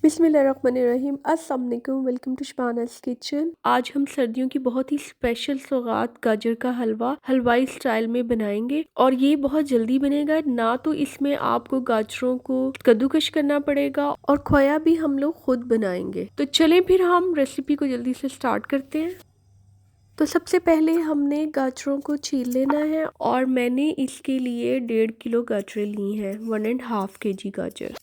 बिस्मिल्लाहिर्रहमानिर्रहीम। अस्सलाम वालेकुम। Welcome to Shabana's kitchen. आज हम सर्दियों की बहुत ही स्पेशल सौगात गाजर का हलवा हलवाई स्टाइल में बनाएंगे और ये बहुत जल्दी बनेगा। ना तो इसमें आपको गाजरों को कद्दूकश करना पड़ेगा और खोया भी हम लोग खुद बनाएंगे। तो चलें फिर हम रेसिपी को जल्दी से स्टार्ट करते हैं। तो सबसे पहले हमने गाजरों को छील लेना है और मैंने इसके लिए 1.5 किलो गाजरें ली हैं, 1.5 kg गाजर।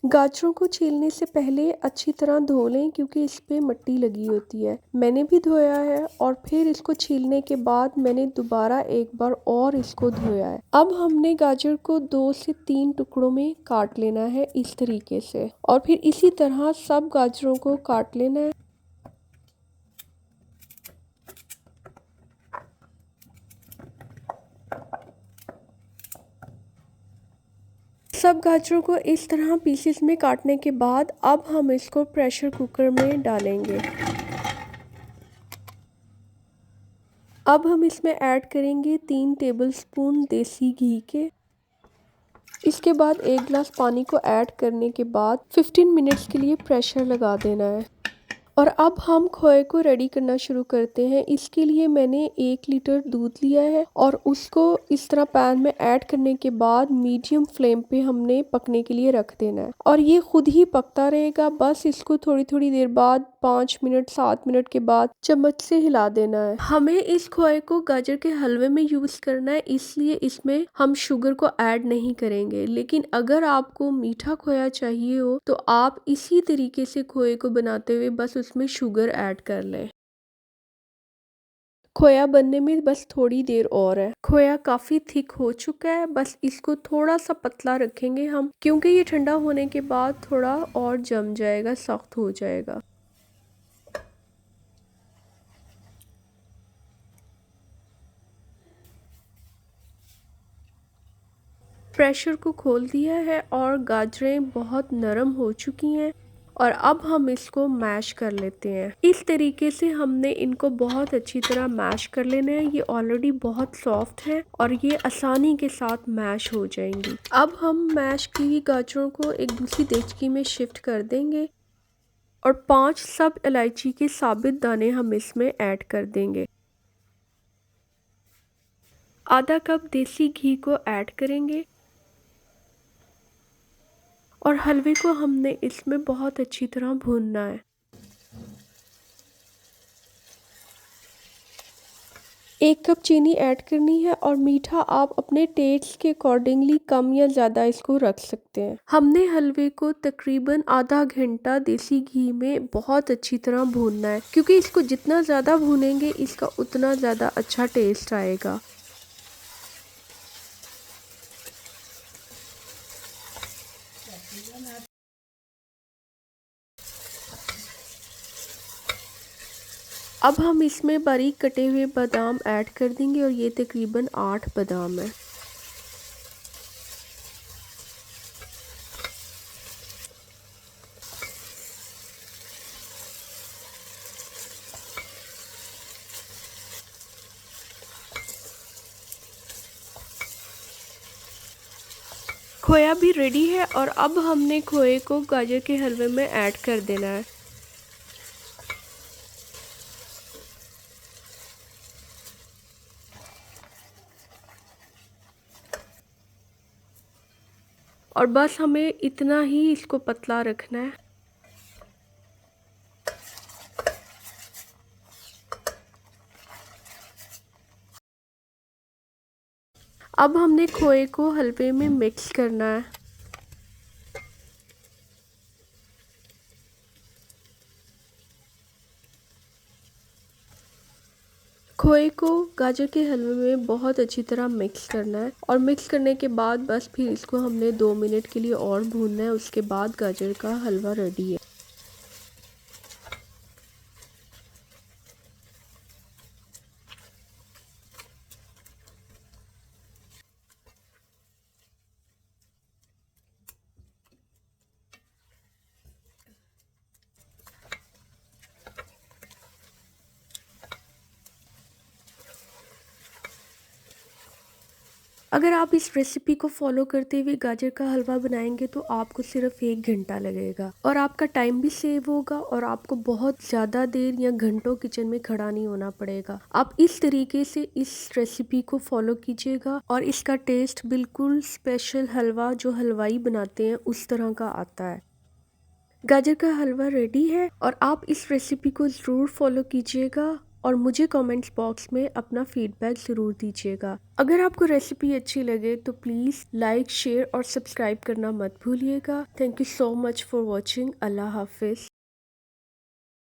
गाजरों को छीलने से पहले अच्छी तरह धो लें क्योंकि इस पे मिट्टी लगी होती है। मैंने भी धोया है और फिर इसको छीलने के बाद मैंने दोबारा एक बार और इसको धोया है। अब हमने गाजर को 2 से 3 टुकड़ों में काट लेना है इस तरीके से और फिर इसी तरह सब गाजरों को काट लेना है। सब गाजरों को इस तरह पीसेस में काटने के बाद अब हम इसको प्रेशर कुकर में डालेंगे। अब हम इसमें ऐड करेंगे 3 टेबलस्पून देसी घी के। इसके बाद 1 गिलास पानी को ऐड करने के बाद 15 मिनट्स के लिए प्रेशर लगा देना है। और अब हम खोए को रेडी करना शुरू करते हैं। इसके लिए मैंने 1 लीटर दूध लिया है और उसको इस तरह पैन में ऐड करने के बाद मीडियम फ्लेम पे हमने पकने के लिए रख देना है और ये खुद ही पकता रहेगा। बस इसको थोड़ी थोड़ी देर बाद 5 मिनट 7 मिनट के बाद चम्मच से हिला देना है। हमें इस खोए को गाजर के हलवे में यूज करना है, इसलिए इसमें हम शुगर को ऐड नहीं करेंगे। लेकिन अगर आपको मीठा खोया चाहिए हो तो आप इसी तरीके से खोए को बनाते हुए बस उसमें शुगर ऐड कर लें। खोया बनने में बस थोड़ी देर और है। खोया काफ़ी थिक हो चुका है, बस इसको थोड़ा सा पतला रखेंगे हम क्योंकि ये ठंडा होने के बाद थोड़ा और जम जाएगा, सख्त हो जाएगा। प्रेशर को खोल दिया है और गाजरें बहुत नरम हो चुकी हैं और अब हम इसको मैश कर लेते हैं। इस तरीके से हमने इनको बहुत अच्छी तरह मैश कर लेना है। ये ऑलरेडी बहुत सॉफ्ट है और ये आसानी के साथ मैश हो जाएंगी। अब हम मैश की हुई गाजरों को एक दूसरी देचकी में शिफ्ट कर देंगे और 5 सब इलायची के साबित दाने हम इसमें ऐड कर देंगे। आधा कप देसी घी को ऐड करेंगे और हलवे को हमने इसमें बहुत अच्छी तरह भूनना है। 1 कप चीनी ऐड करनी है और मीठा आप अपने टेस्ट के अकॉर्डिंगली कम या ज़्यादा इसको रख सकते हैं। हमने हलवे को तकरीबन आधा घंटा देसी घी में बहुत अच्छी तरह भूनना है क्योंकि इसको जितना ज़्यादा भूनेंगे इसका उतना ज़्यादा अच्छा टेस्ट आएगा। अब हम इसमें बारीक कटे हुए बादाम ऐड कर देंगे और ये तकरीबन 8 बादाम है। खोया भी रेडी है और अब हमने खोए को गाजर के हलवे में ऐड कर देना है। और बस हमें इतना ही इसको पतला रखना है। अब हमने खोए को हलवे में मिक्स करना है। खोए को गाजर के हलवे में बहुत अच्छी तरह मिक्स करना है और मिक्स करने के बाद बस फिर इसको हमने 2 मिनट के लिए और भूनना है। उसके बाद गाजर का हलवा रेडी है। अगर आप इस रेसिपी को फॉलो करते हुए गाजर का हलवा बनाएंगे तो आपको सिर्फ 1 घंटा लगेगा और आपका टाइम भी सेव होगा और आपको बहुत ज़्यादा देर या घंटों किचन में खड़ा नहीं होना पड़ेगा। आप इस तरीके से इस रेसिपी को फॉलो कीजिएगा और इसका टेस्ट बिल्कुल स्पेशल हलवा जो हलवाई बनाते हैं उस तरह का आता है। गाजर का हलवा रेडी है और आप इस रेसिपी को ज़रूर फॉलो कीजिएगा और मुझे कमेंट्स बॉक्स में अपना फीडबैक ज़रूर दीजिएगा। अगर आपको रेसिपी अच्छी लगे तो प्लीज़ लाइक, शेयर और सब्सक्राइब करना मत भूलिएगा। Thank you so much for watching. अल्लाह हाफिज़।